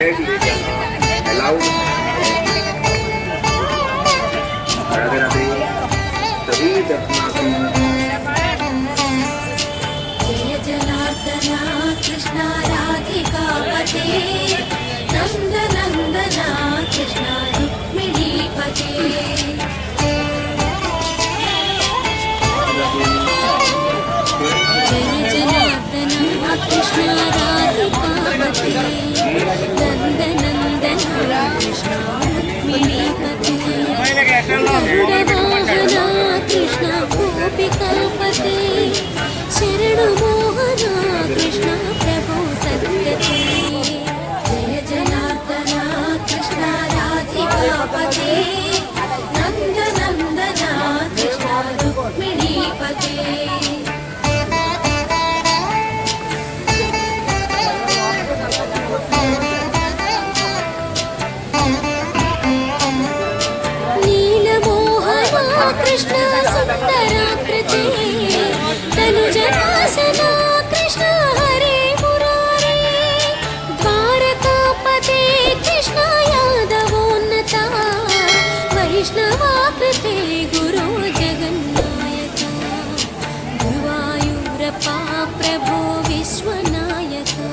allowed. Radhe Radhe सभी दर्शनार्थियों जय जनार्दना कृष्ण राधिका पते नंद नंदना कृष्ण रुक्मिणी पते जय जनार्दना कृष्ण राधिका पते नंद नंदना कृष्ण रुक्मिणी पते गरुडवाहना कृष्ण गोपिकापते शरणु मोहना कृष्ण प्रभो सद्गते जय जनार्दना कृष्ण राधिकापते नंद नंदना कृष्ण रुक्मिणी पते कृष्ण सुंदराकृते तनुजनाशना कृष्ण हरे मुरारे द्वारकापते कृष्ण यादवोन्नता वैष्णवाकृते गुरो जगन्नायका गुरुवायूरप्पा प्रभो विश्वनायका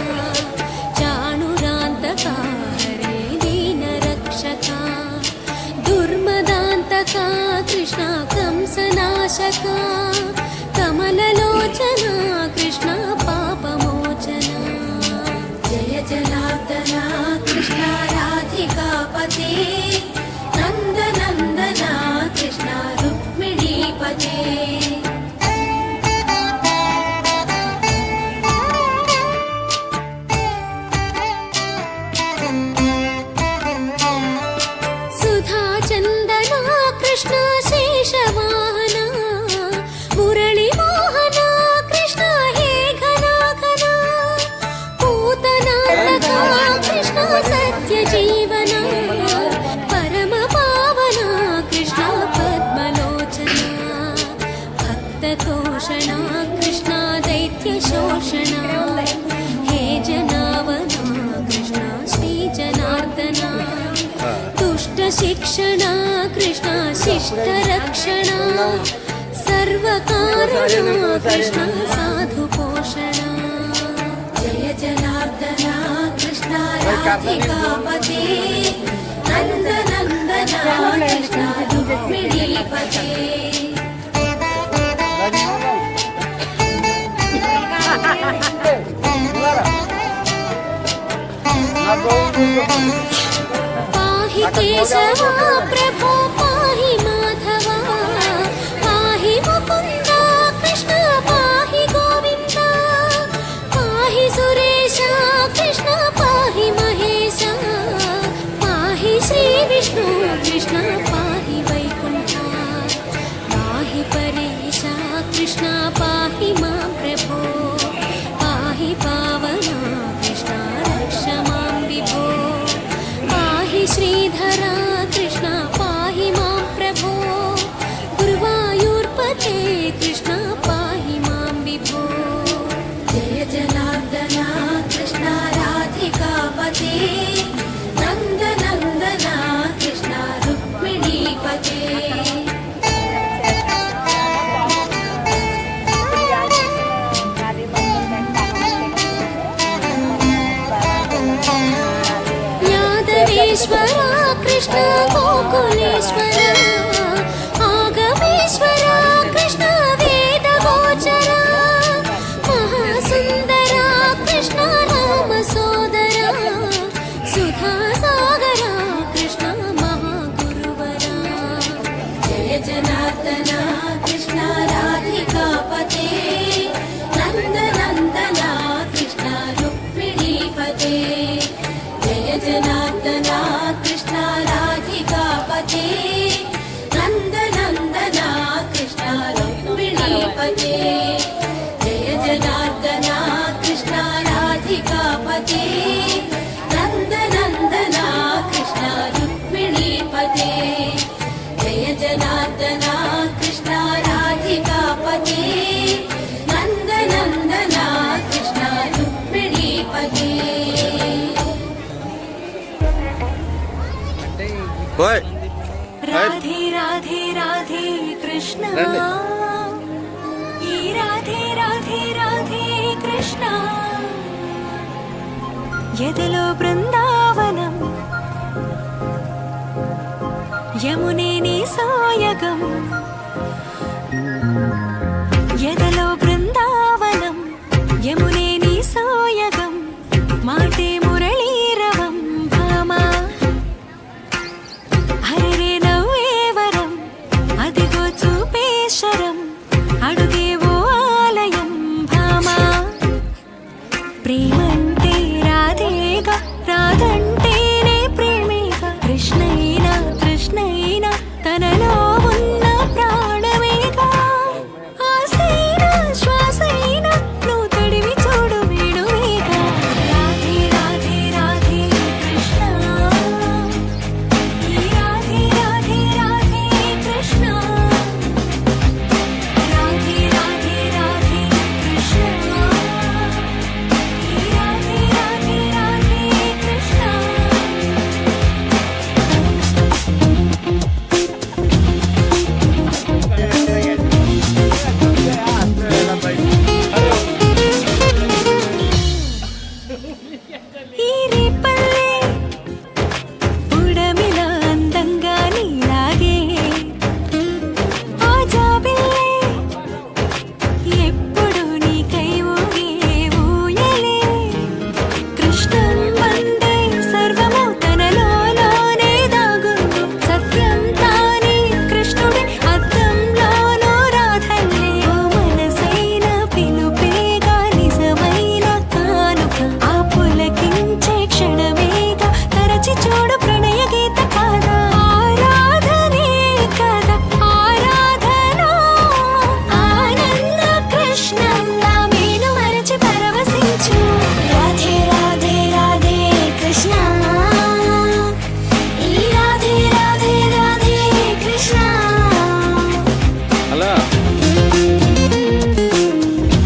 चाणुरान्तका हरे दीनरक्षका दुर्मदान्तका कृष्ण कंसनाशका कमललोचना कृष्ण पापमोचना जय जनार्दना कृष्ण राधिकापते नंद नंदना कृष्ण रुक्मिणी पते सुधा चंदना कृष्ण शेषवाहना मुरली मोहना कृष्ण हे घना घना पूतनाटका कृष्ण सत्य जीवना परम पावना कृष्ण पद्मलोचना भक्ततोषणा कृष्ण दैत्य शोषणा हे जनावना कृष्ण श्री जनार्दना दुष्ट शिक्षणा कृष्ण शिष्ट रक्षणा सर्वकारणा कृष्ण साधु पोषणा जय जनार्दना कृष्ण राधिकापते नंद नंदना कृष्ण रुक्मिणी पते पाहि केशवा प्रभो पाहि माधवा पाहि मुकुन्दा कृष्ण पाहि गोविन्दा पाहि सुरेशा कृष्ण पाहि महेशा पाहि श्रीविष्णु कृष्ण पाहि वैकुण्ठा पाहि परेशा कृष्ण पाहि मां प्रभो पाहि पावना कृष्ण रक्ष मां विभो पाहि श्रीधरा कृष्ण पाहि मां प्रभो गुरुवायूर्पते कृष्ण पाहि मां विभो जय जनार्दना कृष्ण राधिकापते नंद नंदना कृष्ण रुक्मिणी पते यादवेश्वरा कृष्ण गोकुलेश्वरा आगमेश्वरा कृष्ण वेदगोचरा महासुन्दरा कृष्ण रामसोदरा सुधासागरा कृष्ण महागुरुवरा जय जनार्दना कृष्ण राधिकापते नंद नंदना कृष्ण रुक्मिणी पते जय जनार्दना कृष्ण राधिकापते नंद नंदना कृष्ण रुक्मिणी पते जय जनार्दना कृष्ण राधिकापते नंद नंदना कृष्ण रुक्मिणी पते जय जनार्दना कृष्ण राधिकापते नंद नंदना कृष्ण रुक्मिणी पते ఓయ్ రాధే రాధే రాధే కృష్ణ ఈ రాధే రాధే రాధే కృష్ణ ఎదలో బృందావనం యమునే నీ సాయగం ఎదలో బృందావనం యమునే నీ సాయగం మాటే మురళీరవం భామా హరే నవ్వే వరం అదిగో చూపేశరం అడుగేవో ఆలయం భామా ప్రేమంటే రాధేగా రాధంటేనే ప్రేమేగా కృష్ణైనా కృష్ణైనా తనలో ఉన్న ప్రాణమేగా ఆసైనా శ్వాసైనా నువ్వు తడివి చూడు వేడువేగా రాధే రాధే రాధే కృష్ణ ఈ రాధే రాధే రాధే కృష్ణ రాధే రాధే రాధే కృష్ణ ఈ రాధే రాధే రాధే కృష్ణ ఈ రేపల్లె ఉడమిలా అందంగా నీలాగే ఆ జాబిల్లే ఎప్పుడు నీకై ఊగే ఊయలే కృష్ణం వందే సర్వము తనలోనే దాగుంది సత్యం తానే కృష్ణుడే అద్దంలోనూ రాధల్లే ఓ మనసైన పిలుపేగా నిజమైన కానుక ఆ పులకించే క్షణమేగా తరచి చూడు ప్రణయ గీత కాదా ఆరాధనే కదా ఆరాధన ఆనంద కృష్ణంలా మేను మరచి పరవశించు రాధే రాధే రాధే కృష్ణ ఈ రాధే రాధే రాధే కృష్ణ హలో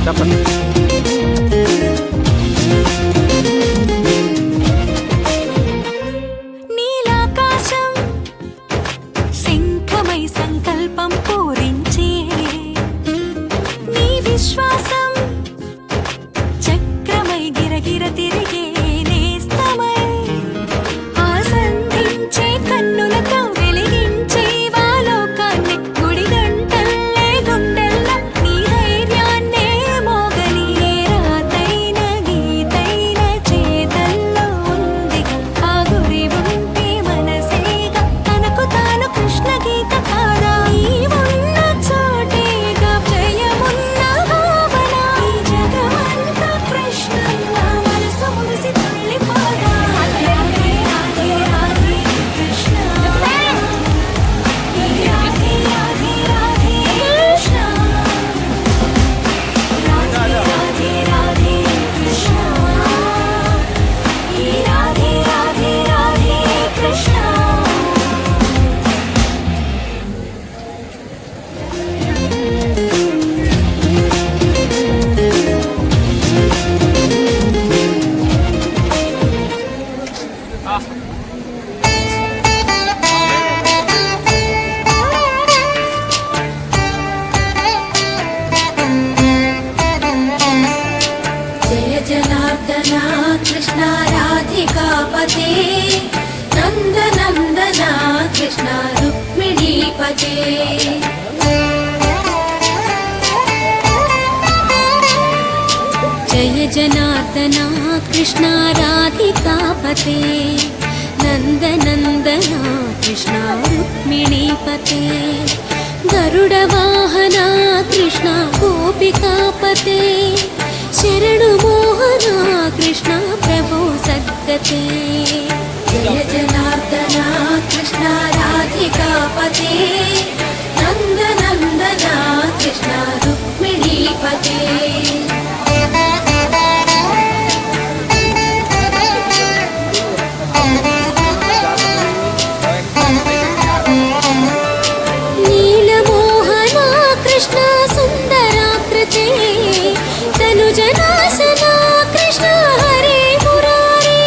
చెప్పండి నీలాకాశం శంఖమై సంకల్పం పూరించే నీ విశ్వాసం చక్రమై గిరగిర తిరిగే నేస్తమై ఆసందించే కన్నులతో వెలిగించే వాలోకాన్ని గుడి గంటల్లే గుండెల్ల నీ ధైర్యాన్నే మోగని ఏ రాతైన గీతైన చేతల్లో ఉందిగా ఆ గురి ఉంటే మనసేగా తనకు తాను కృష్ణ గీత కాదా ఈ ఉన్న చోటేగా జయమున్న భావన ఈ జగమంతా కృష్ణంగా మనసు మురిసి తుళ్ళిపోగా రాధే రాధే రాధే కృష్ణ ఈ రాధే రాధే రాధే కృష్ణ రాధే రాధే రాధే కృష్ణ ఈ రాధే రాధే రాధే కృష్ణ జయ జనార్దన కృష్ణ రాధికాపతే నందనందన కృష్ణ రుక్మిణీపతే జయ జనార్దన కృష్ణ రాధికాపతే నందనందన కృష్ణ రుక్మిణీపతే గరుడ వాహన కృష్ణ గోపికాపతే శరణు మోహన కృష్ణ ప్రభు సద్గతే జయ జనార్దన కృష్ణ రాధికాపతే నందనందన కృష్ణ రుక్మిణీపతే నీలమోహన కృష్ణ సుందరాకృతే తనుజనాశన కృష్ణ హరే మురారే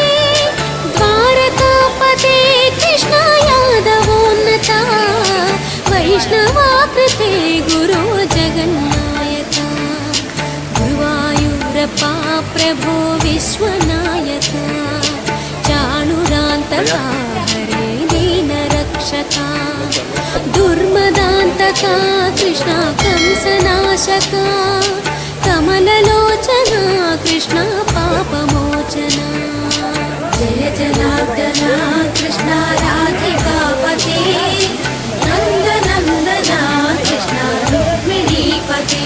ద్వారకాపతే కృష్ణ యాదవ वैष्णवाकृते गुरो जगन्नायक गुरुवायूरप्पा प्रभो विश्वनायक चाणुरान्तका हरे दीनरक्षका दुर्मदान्तका कृष्णा कंसनाशका कमललोचना कृष्णा पापमोचना जय जनार्दना कृष्णा राधिकापते नन्दनन्दना कृष्णा रुक्मिणीपते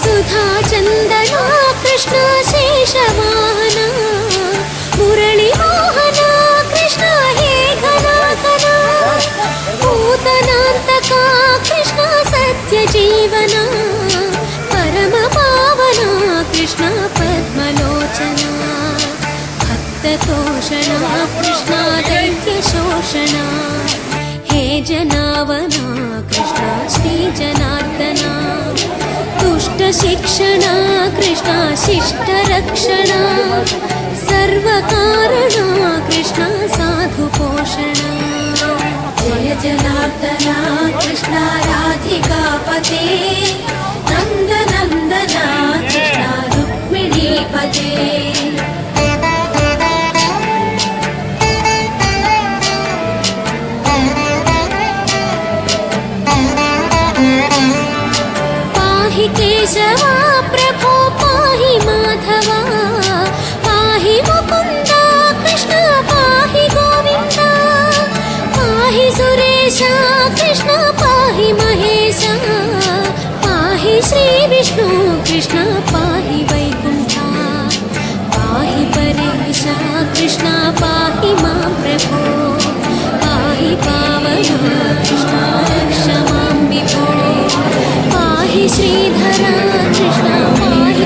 सुधाचन्दना कृष्णा शेषवाहना मुरळीमोहना कृष्णा हे घनाघना पूतनान्तका कृष्णा सत्यजीवना परमपावना कृष्णा पद्मलोचना भक्ततोषणा कृष्णा दैत्यशोषणा हे जनावना कृष्णा श्रीजनार्दना दुष्टशिक्षणा कृष्णा शिष्टरक्षणा सर्वकारणा कृष्णा साधुपोषणा जय जनार्दना कृष्णा राधिकापते नन्दनन्दना कृष्णा रुक्मिणीपते पाहि केशवा प्रभो पाहि माधवा पाहि मुकुन्दा कृष्णा पाहि गोविन्दा पाहि सुरेशा कृष्णा पाहि महेशा पाहि श्रीविष्णु कृष्णा पाहि वैकुण्ठा पाहि परेशा कृष्णा पाहि मां प्रभो पाहि पावना कृष्णा रक्ष मां विभो पाहि श्रीधरा कृष्णा पाहि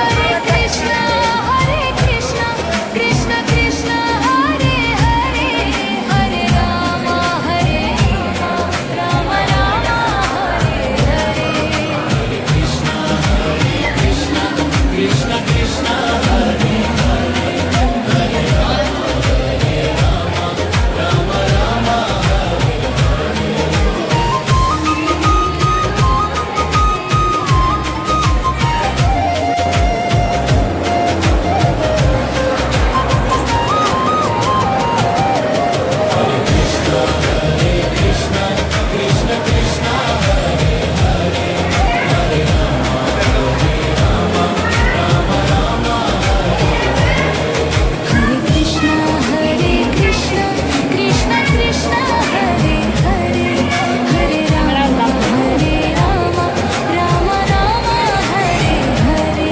Hare Krishna, Krishna Krishna, Hare Hare, Hare Rama, Rama Rama, Hare Hare. Hare Krishna, Krishna Krishna, Hare Hare, Hare Rama, Rama Rama, Hare Hare.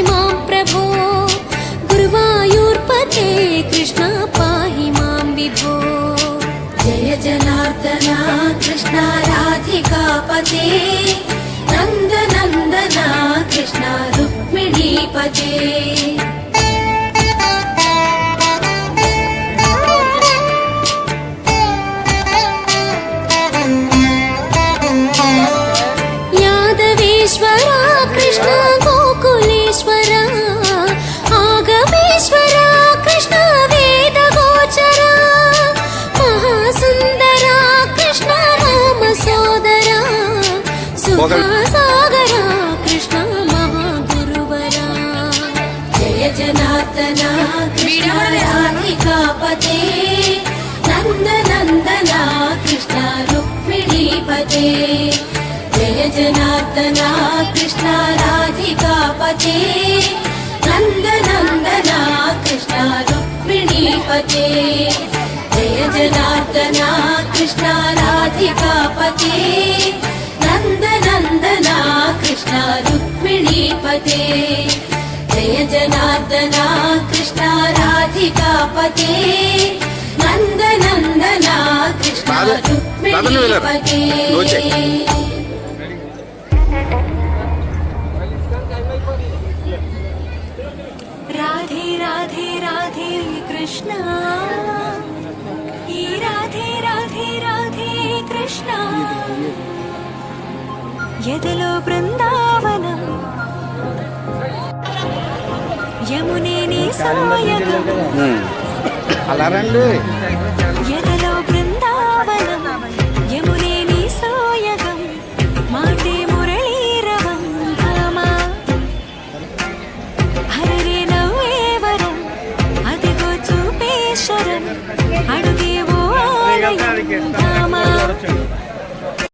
मां प्रभो गुरुवायूर्पते कृष्ण पाहि मां विभो जय जनार्दना कृष्ण राधिकापते नन्दनन्दना कृष्ण रुक्मिणीपते यादवेश्वरा कृष्ण गोकुलेश्वरा आगमेश्वरा कृष्ण वेदगोचरा महासुन्दरा कृष्ण रामसोदरा सुखासागरा कृष्ण महागुरुवरा जय जनार्दना कृष्ण राधिकापते नन्दनन्दना कृष्ण रुक्मिणीपते जय जनार्दना कृष्ण राधिकापते नन्दनन्दना कृष्ण रुक्मिणीपते जय जनार्दना कृष्ण राधिकापते नन्दनन्दना कृष्ण रुक्मिणीपते जय जनार्दना कृष्ण राधिकापते नन्दनन्दना कृष्ण रुक्मिणीपते राधे राधे राधे कृष्ण ई राधे राधे राधे कृष्ण यदलो बृंदावनं यमुने नी सायगं అలా రండి यदलो बृंदावनं यमुने नी सायगं माटे मुरळीरवं धामा हररे नव्वे वरं अदिगो चूपे शरं अडुगे